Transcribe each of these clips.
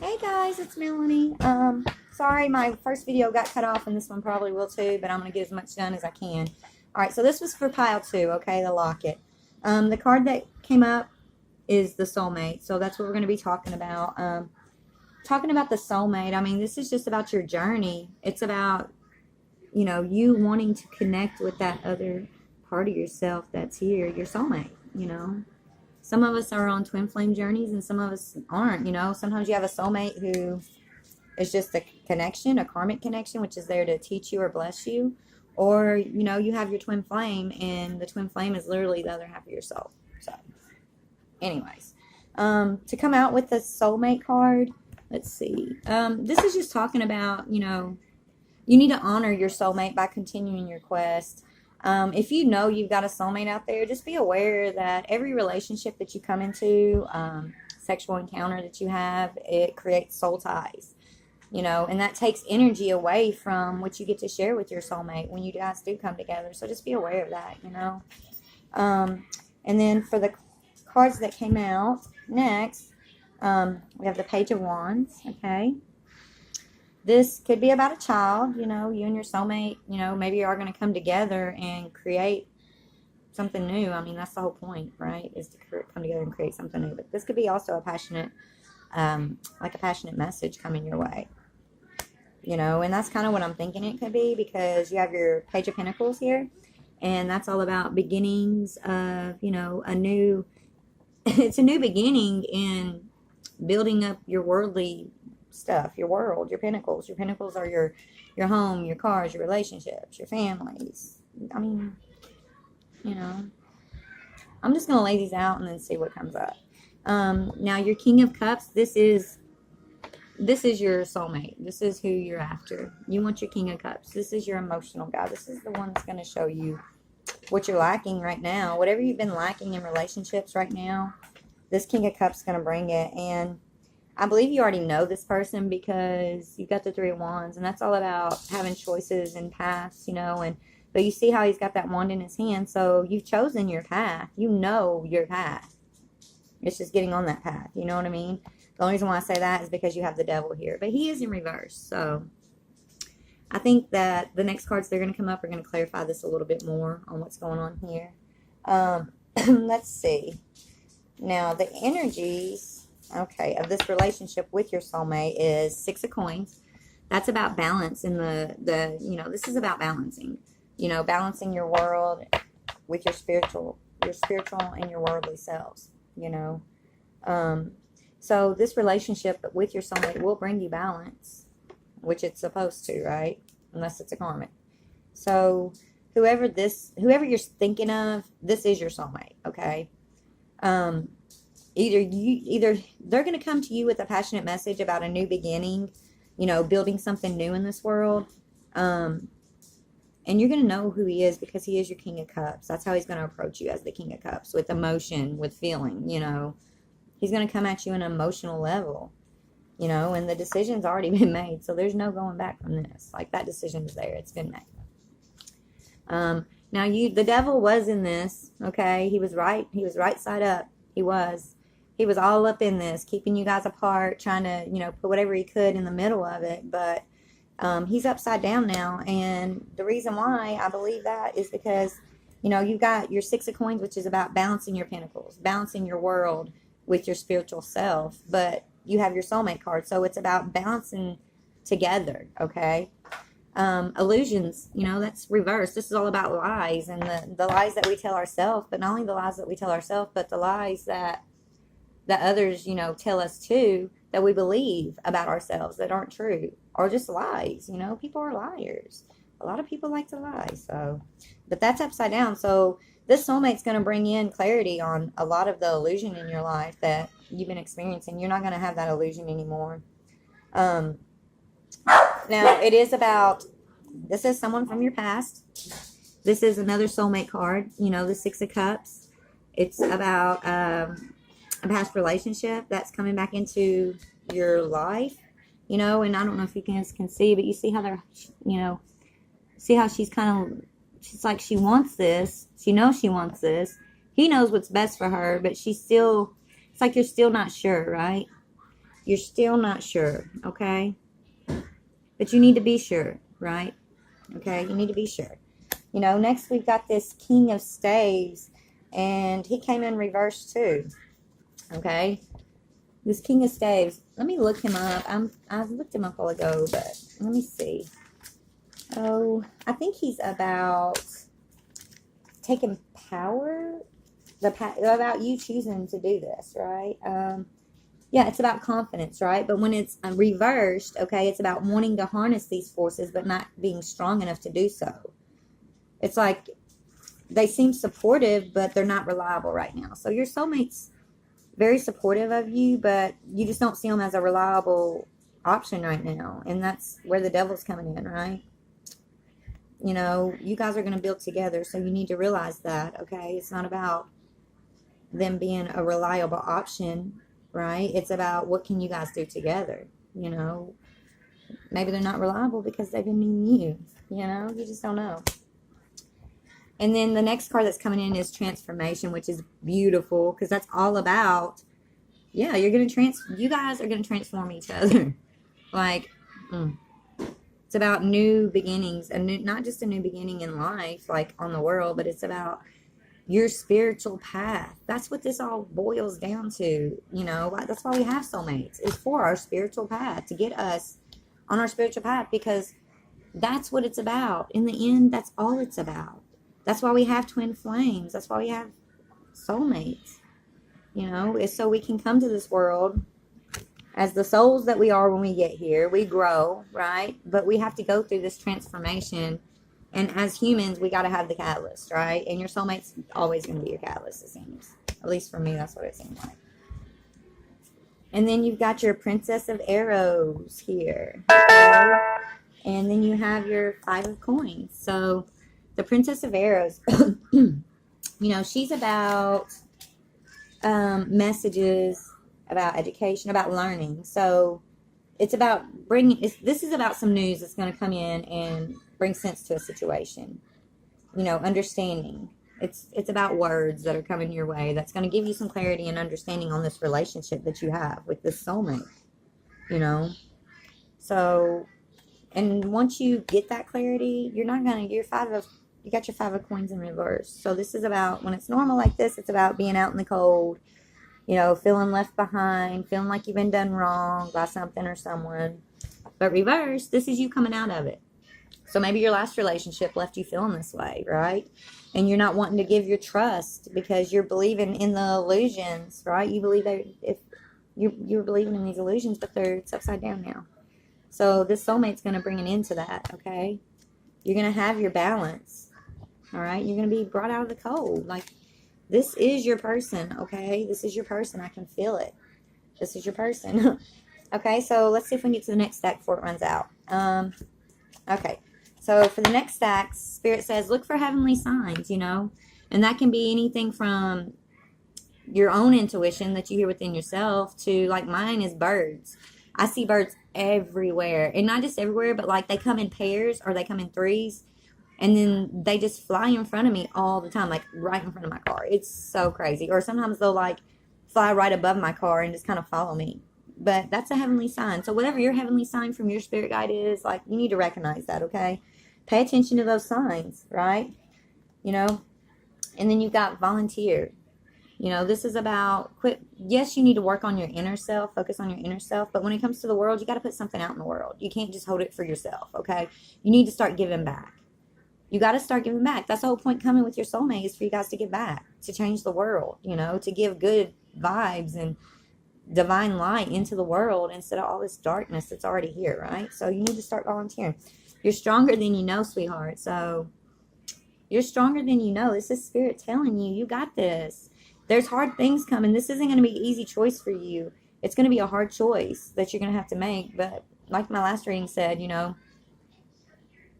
Hey guys, it's Melanie. Sorry my first video got cut off and this one probably will too, but I'm going to get as much done as I can. Alright, so this was for pile 2, okay, the locket. The card that came up is the soulmate, so that's what we're going to be talking about. Talking about the soulmate, I mean, this is just about your journey. It's about, you wanting to connect with that other part of yourself that's here, your soulmate. Some of us are on twin flame journeys and some of us aren't, Sometimes you have a soulmate who is just a connection, a karmic connection, which is there to teach you or bless you. Or, you have your twin flame and the twin flame is literally the other half of your soul. So, anyways, to come out with the soulmate card, let's see. This is just talking about, you need to honor your soulmate by continuing your quest. If you know you've got a soulmate out there, just be aware that every relationship that you come into, sexual encounter that you have, it creates soul ties, and that takes energy away from what you get to share with your soulmate when you guys do come together. So just be aware of that, And then for the cards that came out next, we have the Page of Wands, okay? This could be about a child, you and your soulmate, maybe you are going to come together and create something new. I mean, that's the whole point, right? Is to come together and create something new. But this could be also a passionate, like a passionate message coming your way, and that's kind of what I'm thinking it could be, because you have your Page of Pentacles here, and that's all about beginnings of, a new, it's a new beginning in building up your worldly stuff, your world, your pentacles. Your pentacles are your home, your cars, your relationships, your families. I mean, I'm just gonna lay these out and then see what comes up. Now your King of Cups, this is your soulmate. This is who you're after. You want your King of Cups. This is your emotional guy. This is the one that's going to show you what you're lacking right now. Whatever you've been lacking in relationships right now, this King of Cups is going to bring it. And I believe you already know this person because you've got the Three of Wands, and that's all about having choices and paths, but you see how he's got that wand in his hand, so you've chosen your path. You know your path. It's just getting on that path, you know what I mean? The only reason why I say that is because you have the Devil here, but he is in reverse, so I think that the next cards that are going to come up are going to clarify this a little bit more on what's going on here. Let's see. Now, the energies, okay, of this relationship with your soulmate is Six of Coins. That's about balance in this is about balancing. Balancing your world with your spiritual and your worldly selves, So this relationship with your soulmate will bring you balance, which it's supposed to, right? Unless it's a karmic. So whoever you're thinking of, this is your soulmate, okay? Either they're going to come to you with a passionate message about a new beginning, building something new in this world. And you're going to know who he is because he is your King of Cups. That's how he's going to approach you, as the King of Cups, with emotion, with feeling, He's going to come at you on an emotional level, and the decision's already been made. So there's no going back from this. Like, that decision is there. It's been made. Now, the Devil was in this, okay? He was right. He was right side up. He was all up in this, keeping you guys apart, trying to, put whatever he could in the middle of it. But he's upside down now. And the reason why I believe that is because, you've got your Six of Coins, which is about balancing your pentacles, balancing your world with your spiritual self, but you have your soulmate card, so it's about balancing together, okay? Illusions, that's reverse. This is all about lies, and the lies that we tell ourselves, but not only the lies that we tell ourselves, but the lies that others, tell us too, that we believe about ourselves that aren't true, or just lies. People are liars. A lot of people like to lie, so, but that's upside down. So this soulmate's going to bring in clarity on a lot of the illusion in your life that you've been experiencing. You're not going to have that illusion anymore. Now, it is about, this is someone from your past. This is another soulmate card, the Six of Cups. It's about a past relationship that's coming back into your life, and I don't know if you guys can see, but you see how they're, see how she's she's like, she wants this. She knows she wants this. He knows what's best for her, but she's still, it's like you're still not sure, right? you're still not sure, okay? But you need to be sure, right? Okay, you need to be sure. You know, next we've got this King of Staves, and he came in reverse too, okay? This King of Staves, let me look him up. I looked him up a while ago, but let me see. Oh, I think he's about taking power, about you choosing to do this, right? Yeah, it's about confidence, right? But when it's reversed, okay, it's about wanting to harness these forces, but not being strong enough to do so. It's like they seem supportive, but they're not reliable right now. So your soulmate's very supportive of you, but you just don't see them as a reliable option right now. And that's where the devil's coming in, right? You know, you guys are going to build together, so you need to realize that, okay? It's not about them being a reliable option, right? It's about what can you guys do together, you know? Maybe they're not reliable because they've been needing you, you know? You just don't know. And then the next card that's coming in is transformation, which is beautiful because that's all about, yeah, you guys are going to transform each other. Like, it's about new beginnings, not just a new beginning in life, like on the world, but it's about your spiritual path. That's what this all boils down to, you know. That's why we have soulmates. It's for our spiritual path, to get us on our spiritual path, because that's what it's about. In the end, that's all it's about. That's why we have twin flames. That's why we have soulmates, you know. It's so we can come to this world as the souls that we are when we get here. We grow, right? But we have to go through this transformation. And as humans, we got to have the catalyst, right? And your soulmate's always going to be your catalyst, it seems. At least for me, that's what it seems like. And then you've got your Princess of Arrows here. Okay? And then you have your Five of Coins. So the Princess of Arrows, you know, she's about messages, about education, about learning. So it's about this is about some news that's going to come in and bring sense to a situation. You know, understanding. It's about words that are coming your way that's going to give you some clarity and understanding on this relationship that you have with this soulmate. You know? So, and once you get that clarity, you got your Five of Coins in reverse. So this is about, when it's normal like this, it's about being out in the cold, you know, feeling left behind, feeling like you've been done wrong by something or someone. But reverse, this is you coming out of it. So maybe your last relationship left you feeling this way, right? And you're not wanting to give your trust because you're believing in the illusions, right? You believe that if you're believing in these illusions, but it's upside down now. So this soulmate's going to bring an end to that, okay? You're going to have your balance, all right? You're going to be brought out of the cold. Like, this is your person, okay? This is your person. I can feel it. This is your person. Okay, so let's see if we can get to the next stack before it runs out. Okay, so for the next stack, Spirit says, look for heavenly signs, you know? And that can be anything from your own intuition that you hear within yourself to, like, mine is birds. I see birds everywhere. And not just everywhere, but, like, they come in pairs or they come in threes. And then they just fly in front of me all the time, like right in front of my car. It's so crazy. Or sometimes they'll like fly right above my car and just kind of follow me. But that's a heavenly sign. So whatever your heavenly sign from your spirit guide is, like, you need to recognize that, okay? Pay attention to those signs, right? You know? And then you've got volunteer. You know, this is about yes, you need to work on your inner self, focus on your inner self. But when it comes to the world, you got to put something out in the world. You can't just hold it for yourself, okay? You need to start giving back. You got to start giving back. That's the whole point coming with your soulmate, is for you guys to give back, to change the world, you know, to give good vibes and divine light into the world instead of all this darkness that's already here, right? So you need to start volunteering. You're stronger than you know, sweetheart. So you're stronger than you know. This is Spirit telling you, you got this. There's hard things coming. This isn't going to be an easy choice for you. It's going to be a hard choice that you're going to have to make. But like my last reading said, you know,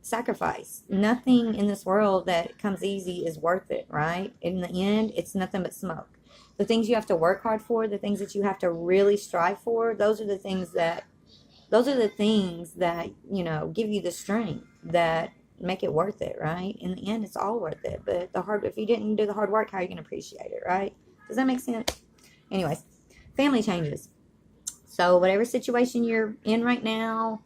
sacrifice. Nothing in this world that comes easy is worth it, right? In the end, it's nothing but smoke. The things you have to work hard for, the things that you have to really strive for, those are the things that, you know, give you the strength that make it worth it, right? In the end, it's all worth it. But if you didn't do the hard work, how are you going to appreciate it, right? Does that make sense? Anyways, family changes. So whatever situation you're in right now,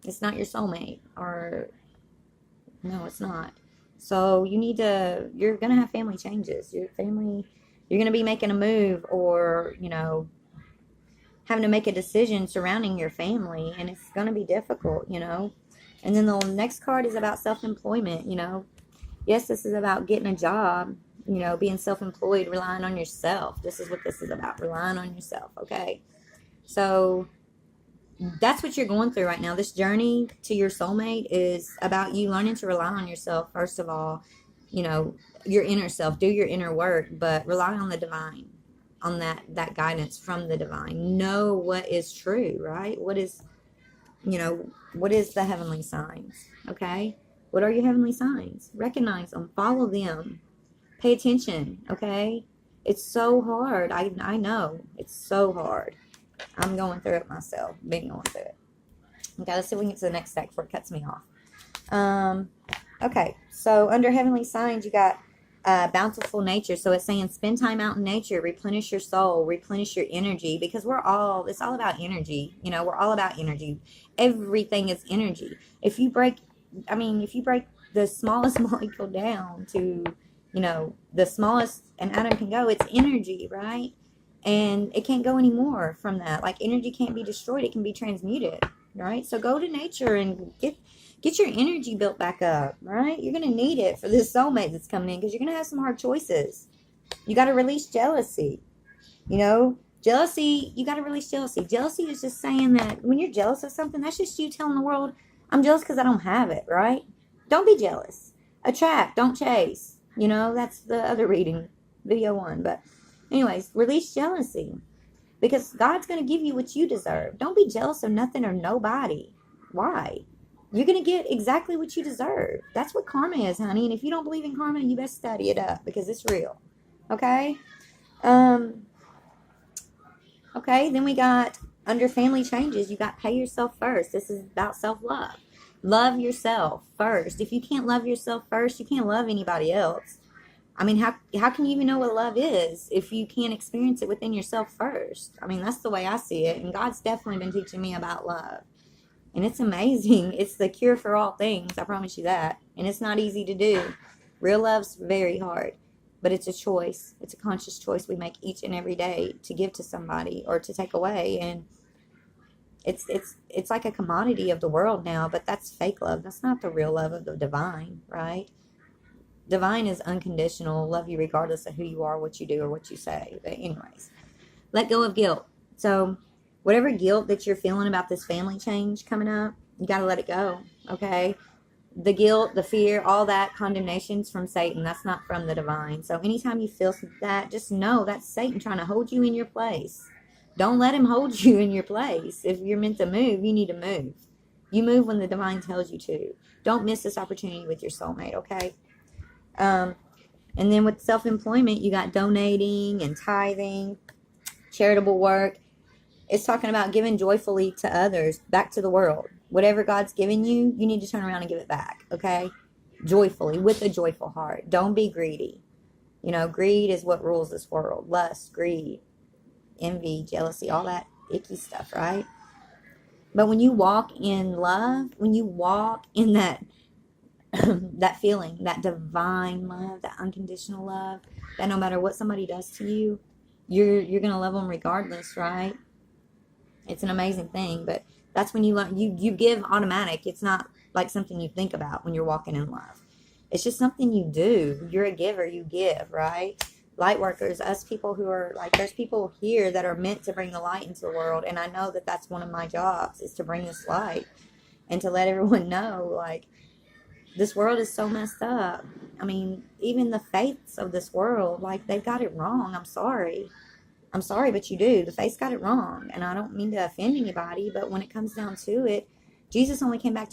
it's not your soulmate, or no, it's not. So you're going to have family changes. You're going to be making a move, or, having to make a decision surrounding your family, and it's going to be difficult. And then the next card is about self-employment. Yes, this is about getting a job, being self-employed, relying on yourself. This is what this is about, relying on yourself, okay? So that's what you're going through right now. This journey to your soulmate is about you learning to rely on yourself, first of all, your inner self. Do your inner work, but rely on the divine, on that guidance from the divine. Know what is true, right? What is the heavenly signs, okay? What are your heavenly signs? Recognize them, follow them, pay attention, okay? It's so hard. I know it's so hard. I'm going through it myself, been going through it. Okay, let's see if we can get to the next stack before it cuts me off. Okay, so under heavenly signs, you got bountiful nature. So it's saying spend time out in nature, replenish your soul, replenish your energy, because it's all about energy. We're all about energy. Everything is energy. If you break the smallest molecule down to, the smallest an atom can go, it's energy, right? And it can't go any more from that. Like, energy can't be destroyed. It can be transmuted, right? So go to nature and get your energy built back up, right? You're going to need it for this soulmate that's coming in, because you're going to have some hard choices. You got to release jealousy. Jealousy, you got to release jealousy. Jealousy is just saying that when you're jealous of something, that's just you telling the world, I'm jealous because I don't have it, right? Don't be jealous. Attract, don't chase. That's the other reading, video 1. But anyways, release jealousy, because God's going to give you what you deserve. Don't be jealous of nothing or nobody. Why? You're going to get exactly what you deserve. That's what karma is, honey. And if you don't believe in karma, you best study it up, because it's real. Okay? Okay, then we got under family changes, you got pay yourself first. This is about self-love. Love yourself first. If you can't love yourself first, you can't love anybody else. I mean, how can you even know what love is if you can't experience it within yourself first? I mean, that's the way I see it. And God's definitely been teaching me about love. And it's amazing. It's the cure for all things. I promise you that. And it's not easy to do. Real love's very hard. But it's a choice. It's a conscious choice we make each and every day to give to somebody or to take away. And it's like a commodity of the world now, but that's fake love. That's not the real love of the divine, right? Divine is unconditional. Love you regardless of who you are, what you do, or what you say. But anyways, let go of guilt. So whatever guilt that you're feeling about this family change coming up, you got to let it go, okay? The guilt, the fear, all that condemnation's from Satan. That's not from the divine. So anytime you feel that, just know that's Satan trying to hold you in your place. Don't let him hold you in your place. If you're meant to move, you need to move. You move when the divine tells you to. Don't miss this opportunity with your soulmate, okay? And then with self-employment, you got donating and tithing, charitable work. It's talking about giving joyfully to others, back to the world. Whatever God's given you, you need to turn around and give it back, okay? Joyfully, with a joyful heart. Don't be greedy. Greed is what rules this world. Lust, greed, envy, jealousy, all that icky stuff, right? But when you walk in love, when you walk in that that feeling, that divine love, that unconditional love, that no matter what somebody does to you, you're gonna love them regardless, right? It's an amazing thing. But that's when you learn. You give automatic. It's not like something you think about when you're walking in love. It's just something you do. You're a giver. You give, right? Light workers, us people who are like, there's people here that are meant to bring the light into the world, and I know that that's one of my jobs, is to bring this light and to let everyone know, like, this world is so messed up. I mean, even the faiths of this world, like, they've got it wrong. I'm sorry, but you do. The faith's got it wrong, and I don't mean to offend anybody, but when it comes down to it, Jesus only came back to